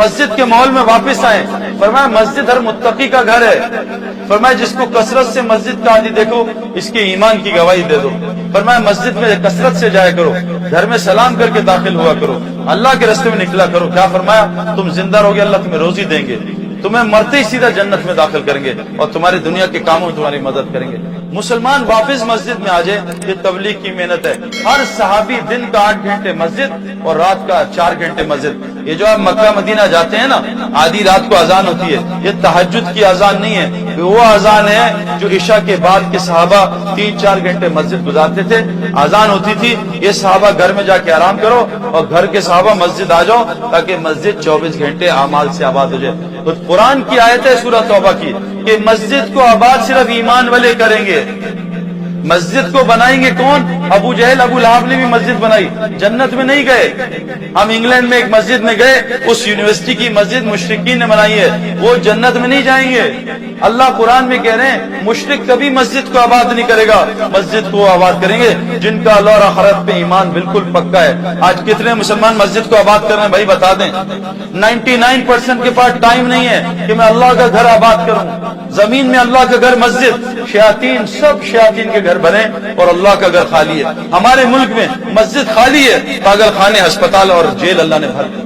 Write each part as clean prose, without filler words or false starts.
مسجد کے ماحول میں واپس آئیں. فرمایا مسجد ہر متقی کا گھر ہے. فرمایا جس کو کثرت سے مسجد کا عادی دیکھو اس کے ایمان کی گواہی دے دو. فرمایا مسجد میں کثرت سے جایا کرو, گھر میں سلام کر کے داخل ہوا کرو, اللہ کے راستے میں نکلا کرو. کیا فرمایا؟ تم زندہ رہو گے, اللہ تمہیں روزی دیں گے, تمہیں مرتے ہی سیدھا جنت میں داخل کریں گے اور تمہاری دنیا کے کاموں میں تمہاری مدد کریں گے. مسلمان واپس مسجد میں آ جائے, یہ تبلیغ کی محنت ہے. ہر صحابی دن کا 8 گھنٹے مسجد اور رات کا 4 گھنٹے مسجد. یہ جو آپ مکہ مدینہ جاتے ہیں نا, آدھی رات کو اذان ہوتی ہے, یہ تہجد کی اذان نہیں ہے, وہ اذان ہے جو عشاء کے بعد کے صحابہ 3-4 گھنٹے مسجد گزارتے تھے. اذان ہوتی تھی, یہ صحابہ گھر میں جا کے آرام کرو اور گھر کے صحابہ مسجد آ جاؤ تاکہ مسجد 24 گھنٹے اعمال سے آباد ہو جائے. تو قرآن کی آیت ہے سورہ توبہ کی کہ مسجد کو آباد صرف ایمان والے کریں گے. مسجد کو بنائیں گے کون؟ ابو جہل ابو لہب نے بھی مسجد بنائی, جنت میں نہیں گئے. ہم انگلینڈ میں ایک مسجد میں گئے, اس یونیورسٹی کی مسجد مشرکین نے بنائی ہے, وہ جنت میں نہیں جائیں گے. اللہ قرآن میں کہہ رہے ہیں مشرک کبھی مسجد کو آباد نہیں کرے گا, مسجد کو آباد کریں گے جن کا اللہ اور آخرت پہ ایمان بالکل پکا ہے. آج کتنے مسلمان مسجد کو آباد کر رہے ہیں بھائی بتا دیں؟ 99% کے پاس ٹائم نہیں ہے کہ میں اللہ کا گھر آباد کروں. زمین میں اللہ کا گھر مسجد, شیاطین سب شیاطین کے گھر بنے اور اللہ کا گھر خالی ہے. ہمارے ملک میں مسجد خالی ہے, پاگل خانے, ہسپتال اور جیل اللہ نے بھر دی.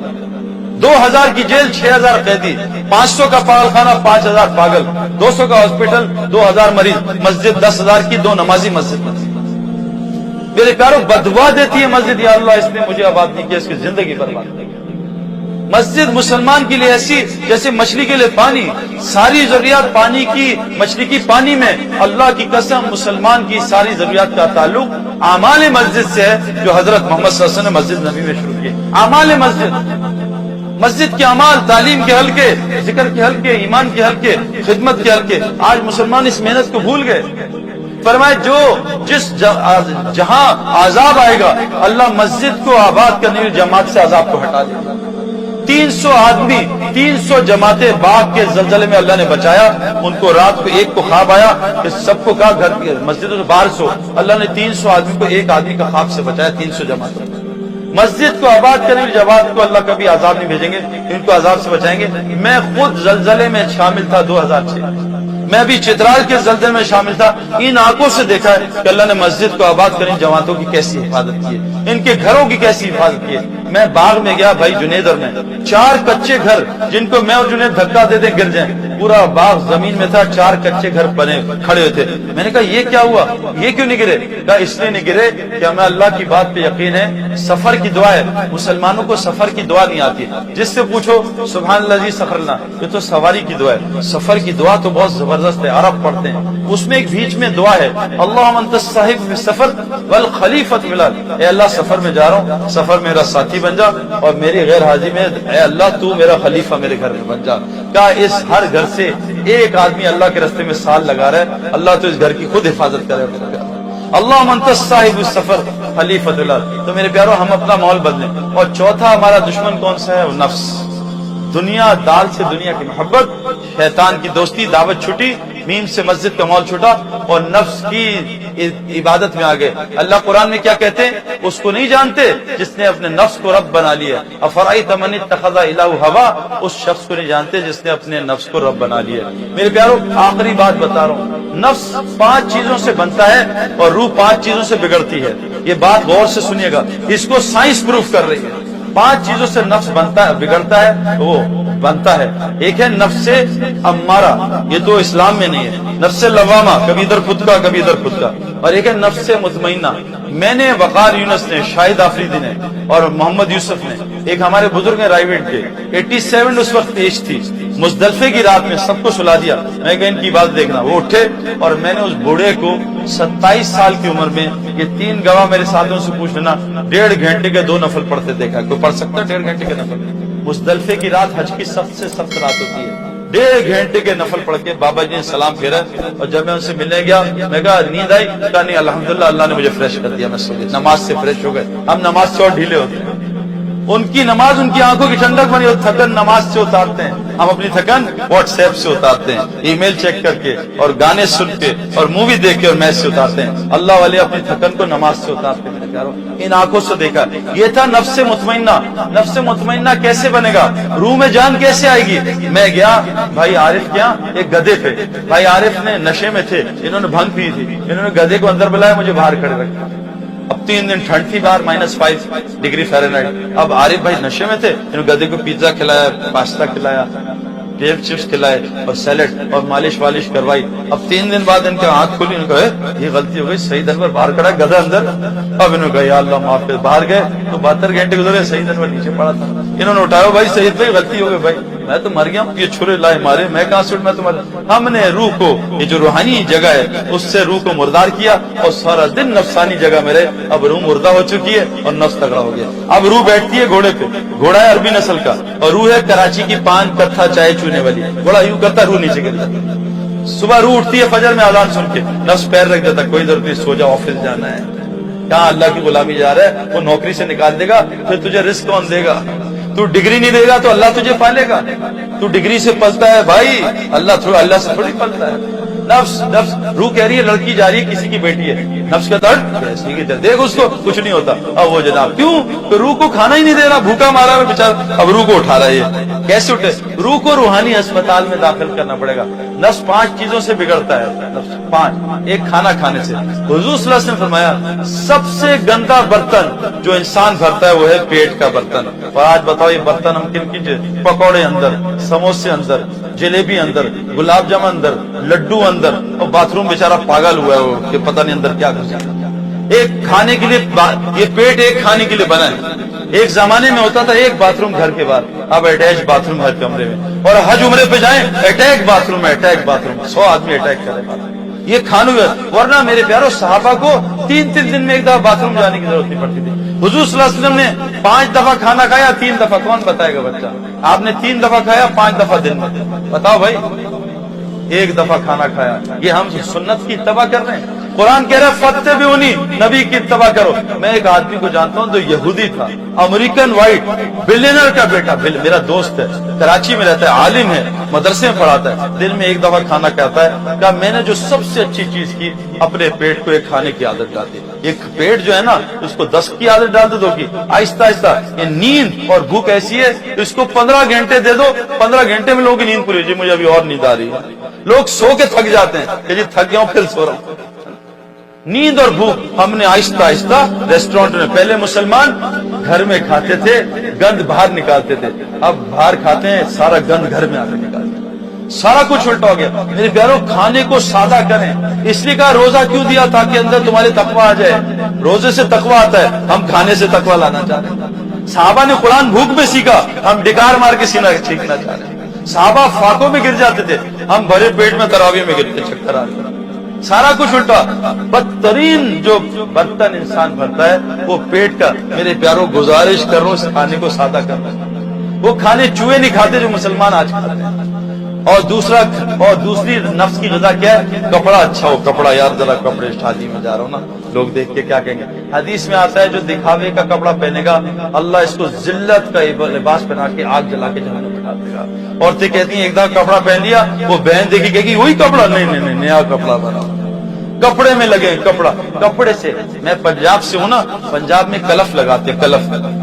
2000 کی جیل 6000 قیدی, 500 کا پاگل خانہ 5000 پاگل, 200 کا ہاسپٹل 2000 مریض, مسجد 10,000 کی 2 نمازی مسجد. میرے پیاروں بددعا دیتی ہے مسجد, یا اللہ اس نے مجھے آباد نہیں کیا, اس کی زندگی برباد کی. مسجد مسلمان کے لیے ایسی جیسے مچھلی کے لیے پانی, ساری ضروریات پانی کی, مچھلی کی پانی میں. اللہ کی قسم مسلمان کی ساری ضروریات کا تعلق اعمال مسجد سے ہے جو حضرت محمد صلی اللہ علیہ وسلم نے مسجد نبی میں شروع کیے. اعمال مسجد کے اعمال, تعلیم کے حلقے, ذکر کے حلقے, ایمان کے حلقے, خدمت کے حلقے. آج مسلمان اس محنت کو بھول گئے. فرمائے جو جس جہاں عذاب آئے گا اللہ مسجد کو آباد کرنے کی جماعت سے عذاب کو ہٹا دے. 300 آدمی, 300 جماعتیں باغ کے زلزلے میں اللہ نے بچایا. ان کو رات کو ایک کو خواب آیا کہ سب کو کہا گھر مسجد سے باہر سو. اللہ نے 300 آدمی کو ایک آدمی کا خواب سے بچایا. 300 جماعتیں. مسجد کو آباد کرنے کی جماعت کو اللہ کبھی عذاب نہیں بھیجیں گے, ان کو عذاب سے بچائیں گے. میں خود زلزلے میں شامل تھا 2006, میں بھی چترال کے زلزلے میں شامل تھا. ان آنکھوں سے دیکھا ہے کہ اللہ نے مسجد کو آباد کرنے جماعتوں کی کیسی حفاظت کی ہے, ان کے گھروں کی کیسی حفاظت کی ہے. میں باغ میں گیا بھائی جنید, اور میں 4 کچے گھر جن کو میں اور جنید دھکا دے دیں گر جائیں, پورا باغ زمین میں تھا, 4 کچے گھر بنے کھڑے ہوئے تھے. میں نے کہا یہ کیا ہوا, یہ کیوں نہیں گرے؟ کہا اس لیے نہیں گرے کہ ہمیں اللہ کی بات پہ یقین ہے. سفر کی دعا ہے, مسلمانوں کو سفر کی دعا نہیں آتی. جس سے پوچھو سبحان اللہ جی سفر لنا, یہ تو سواری کی دعا ہے. سفر کی دعا تو بہت زبردست ہے, عرب پڑھتے ہیں. اس میں ایک بیچ میں دعا ہے, اللہم انت الصاحب فی السفر والخلیفۃ فی الارض. اے اللہ سفر میں جا رہا ہوں, سفر میرا ساتھی بن جا, اور میری غیر حاضری میں اے اللہ تو میرا خلیفہ میرے گھر میں بن جا. کیا اس ہر گھر سے ایک آدمی اللہ کے راستے میں سال لگا رہا ہے, اللہ تو اس گھر کی خود حفاظت کرے. اللہم انت الصاحب السفر خلیفۃ الارض. تو میرے پیارو ہم اپنا ماحول بدلیں. اور چوتھا ہمارا دشمن کون سا ہے؟ وہ نفس. دنیا دال سے دنیا کی محبت, شیطان کی دوستی, دعوت چھٹی, میم سے مسجد کا ماحول چھوٹا اور نفس کی عبادت میں آ گئے. اللہ قرآن میں کیا کہتے ہیں؟ اس کو نہیں جانتے جس نے اپنے نفس کو رب بنا لیا. افرأیت من اتخذ الہ ہوا, اس شخص کو نہیں جانتے جس نے اپنے نفس کو رب بنا لیا. میرے پیارو آخری بات بتا رہا ہوں, نفس 5 چیزوں سے بنتا ہے اور روح 5 چیزوں سے بگڑتی ہے. یہ بات غور سے سنیے گا, اس کو سائنس پروف کر رہی ہے. 5 چیزوں سے نفس بنتا ہے, بگڑتا ہے, وہ بنتا ہے. ایک ہے نفس امارہ, یہ تو اسلام میں نہیں ہے. نفس لوامہ, کبھی ادھر خود کا کبھی ادھر خود کا. اور ایک ہے نفس مطمئنہ. میں نے, وقار یونس نے, شاہد آفریدی نے اور محمد یوسف نے, ایک ہمارے بزرگ ہیں رائیویٹ کے, 87 اس وقت ایج تھی, مزدلفے کی رات میں سب کو سلا دیا. میں کہا ان کی بات دیکھنا. وہ اٹھے اور میں نے اس بوڑھے کو 27 سال کی عمر میں, یہ 3 گواہ میرے ساتھیوں سے پوچھ لینا, 1.5 گھنٹے کے 2 نفل پڑھتے دیکھا. کوئی پڑھ سکتا ہے 1.5 گھنٹے کے نفل؟ مزدلفے کی رات حج کی سب سے سخت رات ہوتی ہے. 1.5 گھنٹے کے نفل پڑھ کے بابا جی نے سلام پھیرا. اور جب میں ان سے ملنے گیا, میں کہا نیند آئی؟ کہا نہیں الحمدللہ اللہ نے مجھے فریش کر دیا, میں سو گیا. نماز سے فریش ہو گئے. ہم نماز سے اور ڈھیلے ہوتے ہیں. ان کی نماز ان کی آنکھوں کی ٹھنڈک بنی، اور تھکن نماز سے اتارتے ہیں. ہم اپنی تھکن واٹس ایپ سے اتارتے ہیں، ای میل چیک کر کے اور گانے سن کے اور مووی دیکھ کے اور میچ سے اتارتے ہیں. اللہ والے اپنی تھکن کو نماز سے اتارتے ہیں. میرے پیارو ان آنکھوں سے دیکھا. یہ تھا نفس مطمئنہ. نفس مطمئنہ کیسے بنے گا؟ روح میں جان کیسے آئے گی؟ میں گیا بھائی عارف کیا ایک گدھے پہ، بھائی عارف نے نشے میں تھے، انہوں نے بھنگ پی تھی، انہوں نے گدھے کو اندر بلایا، مجھے باہر کھڑے رکھا. اب 3 دن ٹھنڈ تھی باہر -5 ڈگری فahrenheit. اب عارف بھائی نشے میں تھے، انہوں نے گدھے کو پیزا کھلایا، پاستا کھلایا، ٹیپ چپس کھلائے اور سیلڈ اور مالش والش کروائی. اب 3 دن بعد ان کا آنکھ کھلی، انہوں نے کہا یہ غلطی ہو گئی، سعید انور باہر کھڑا ہے، گدھا اندر. اب انہوں نے کہا یا اللہ معاف کر. باہر گئے تو 72 گھنٹے گزرے، سعید انور نیچے پڑا تھا. انہوں نے اٹھایا بھائی سعید بھائی غلطی ہو گئی، بھائی میں تو مر گیا ہوں، یہ چھرے لائے مارے، میں کہاں سے میں تمہارے. ہم نے روح کو، یہ جو روحانی جگہ ہے اس سے روح کو مردار کیا اور سارا دن نفسانی جگہ میں رہے. اب روح مردہ ہو چکی ہے اور نفس تگڑا ہو گیا. اب روح بیٹھتی ہے گھوڑے پہ، گھوڑا ہے عربی نسل کا، اور روح ہے کراچی کی 5 کٹھا چائے چونے والی. گھوڑا یوں کرتا، روح نیچے گر جاتی. صبح روح اٹھتی ہے فجر میں اذان سن کے، نفس پیر رکھ دیتا، کوئی ضرورت نہیں، سو جا، آفس جانا ہے. کہاں اللہ کی غلامی جا رہا ہے؟ وہ نوکری سے نکال دے گا، پھر تجھے رزق کون دے گا؟ تو ڈگری نہیں دے گا تو اللہ تجھے پالے گا. تو ڈگری سے پلتا ہے بھائی، اللہ سے تھوڑی پلتا ہے. نفس روح کہہ رہی ہے لڑکی جا رہی ہے کسی کی بیٹی ہے، نفس کا درد دیکھ اس کو کچھ نہیں ہوتا. اب وہ جناب کیوں؟ تو روح کو کھانا ہی نہیں دے رہا، بھوکا مارا ہے بیچارہ. اب روح کو اٹھا رہا ہے، کیسے اٹھے؟ روح کو روحانی اسپتال میں داخل کرنا پڑے گا. نفس 5 چیزوں سے بگڑتا ہے. نفس 5، ایک کھانا کھانے سے. حضور صلی اللہ علیہ وسلم نے فرمایا سب سے گندا برتن جو انسان بھرتا ہے وہ ہے پیٹ کا برتن. اور آج بتاؤ یہ برتن ہم کن کی؟ پکوڑے اندر، سموسے اندر، جلیبی اندر، گلاب جامن اندر، لڈو اندر، اور باتھ روم بیچارہ پاگل ہوا ہے وہ کہ پتہ نہیں اندر کیا گھسا. ایک کھانے کے لیے، یہ پیٹ ایک کھانے کے لیے بنا ہے. ایک زمانے میں ہوتا تھا ایک باتھ روم گھر کے باہر، اب اٹیچ باتھ روم ہر کمرے میں. اور حج عمرے پہ جائیں اٹیچ باتھ روم ہے، اٹیچ باتھ روم، 100 آدمی اٹیک کرے. یہ کھانوں. ورنہ میرے پیارو صحابہ کو 3 دن میں ایک دفعہ باتھ روم جانے کی ضرورت نہیں پڑتی تھی. حضور صلی اللہ علیہ وسلم نے 5 دفعہ کھانا کھایا، 3 دفعہ. کون بتائے گا بچہ؟ آپ نے 3 دفعہ کھایا، 5 دفعہ دن میں. بتاؤ بھائی، 1 دفعہ کھانا کھایا. یہ ہم سنت کی اتباع کر رہے ہیں. قرآن کہہ رہا ہے فاتبعونی، نبی کی اتباع کرو. میں ایک آدمی کو جانتا ہوں جو یہودی تھا، امریکن وائٹ، بلینر کا بیٹا، میرا دوست ہے، کراچی میں رہتا ہے، عالم ہے، مدرسے میں پڑھاتا ہے. دن میں 1 دفعہ کھانا کھاتا ہے. کہا میں نے جو سب سے اچھی چیز کی، اپنے پیٹ کو ایک کھانے کی عادت ڈال دی. ایک پیٹ جو ہے نا اس کو 10 کی عادت ڈال دو کی آہستہ آہستہ. یہ نیند اور بھوک ایسی ہے اس کو 15 گھنٹے دے دو، 15 گھنٹے میں لوگوں کی نیند پوری. جی مجھے ابھی اور نیند آ رہی ہے. لوگ سو کے تھک جاتے ہیں کہ جی تھک گیا ہوں پھر سو رہا ہوں. نیند اور بھوک ہم نے آہستہ آہستہ ریسٹورینٹ میں. پہلے مسلمان گھر میں کھاتے تھے، گند باہر نکالتے تھے. اب باہر کھاتے ہیں، سارا گند گھر میں آ کے نکالتے ہیں. سارا کچھ الٹا ہو گیا. میرے پیاروں کھانے کو سادہ کریں. اس لیے کہا روزہ کیوں دیا؟ تاکہ اندر تمہارے تقویٰ آ جائے. روزے سے تقویٰ آتا ہے، ہم کھانے سے تقویٰ لانا چاہتے ہیں. صحابہ نے قرآن بھوک میں سیکھا، ہم ڈکار مار کے سینہ سیکھنا چاہ رہے ہیں. صحابہ فاقوں میں گر جاتے تھے، ہم بھرے پیٹ میں تراویح میں گرتے، چکر آ رہے. سارا کچھ الٹا. بدترین جو برتن انسان بھرتا ہے وہ پیٹ کا. میرے پیاروں گزارش کر رہا ہوں اس کھانے کو سادہ کرنا. وہ کھانے چوہے نہیں کھاتے جو مسلمان آج کھاتے ہیں. اور دوسری نفس کی غذا کیا ہے؟ کپڑا اچھا ہو. کپڑا یار ذرا کپڑے، شادی میں جا رہا ہوں نا، لوگ دیکھ کے کیا کہیں گے. حدیث میں آتا ہے جو دکھاوے کا کپڑا پہنے گا اللہ اس کو ذلت کا لباس پہنا کے آگ جلا کے جہنم میں ڈال دے گا. عورتیں کہتی ہیں ایک دفعہ کپڑا پہن لیا، وہ بہن دیکھی کہے گی وہی کپڑا. نہیں، نیا کپڑا بناؤ. کپڑے میں لگے کپڑا. کپڑے سے، میں پنجاب سے ہوں نا، پنجاب میں کلف لگاتے.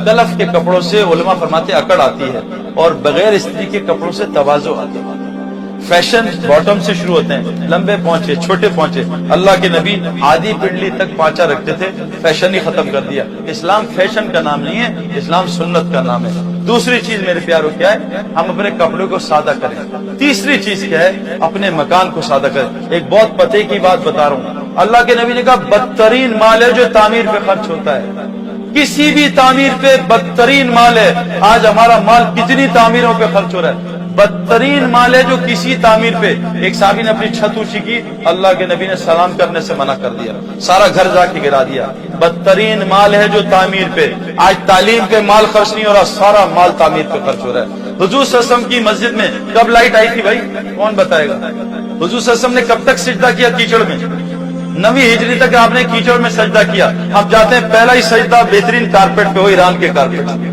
کلف کے کپڑوں سے علماء فرماتے اکڑ آتی ہے، اور بغیر استری کے کپڑوں سے تواضع آتی ہے. فیشن باٹم سے شروع ہوتے ہیں، لمبے پہنچے، چھوٹے پہنچے. اللہ کے نبی آدھی پنڈلی تک پانچا رکھتے تھے، فیشن ہی ختم کر دیا. اسلام فیشن کا نام نہیں ہے، اسلام سنت کا نام ہے. دوسری چیز میرے پیاروں کیا ہے؟ ہم اپنے کپڑوں کو سادہ کریں. تیسری چیز کیا ہے؟ اپنے مکان کو سادہ کریں. ایک بہت پتے کی بات بتا رہا ہوں. اللہ کے نبی نے کہا بدترین مال ہے جو تعمیر پہ خرچ ہوتا ہے. کسی بھی تعمیر پہ بدترین مال ہے. آج ہمارا مال کتنی تعمیروں پہ خرچ ہو رہا ہے. بدترین مال ہے جو کسی تعمیر پہ. ایک صحابی نے اپنی چھت اونچی کی، اللہ کے نبی نے سلام کرنے سے منع کر دیا، سارا گھر جا کے گرا دیا. بدترین مال ہے جو تعمیر پہ. آج تعلیم پہ مال خرچ نہیں ہو رہا، سارا مال تعمیر پہ خرچ ہو رہا ہے. حضور صلی اللہ علیہ وسلم کی مسجد میں کب لائٹ آئی تھی بھائی؟ کون بتائے گا؟ حضور صلی اللہ علیہ وسلم نے کب تک سجدہ کیا کیچڑ میں؟ 9ویں ہجری تک آپ نے کیچڑ میں سجدہ کیا. ہم جاتے ہیں پہلا ہی سجدہ بہترین کارپیٹ پہ ہو، ایران کے کارپیٹ.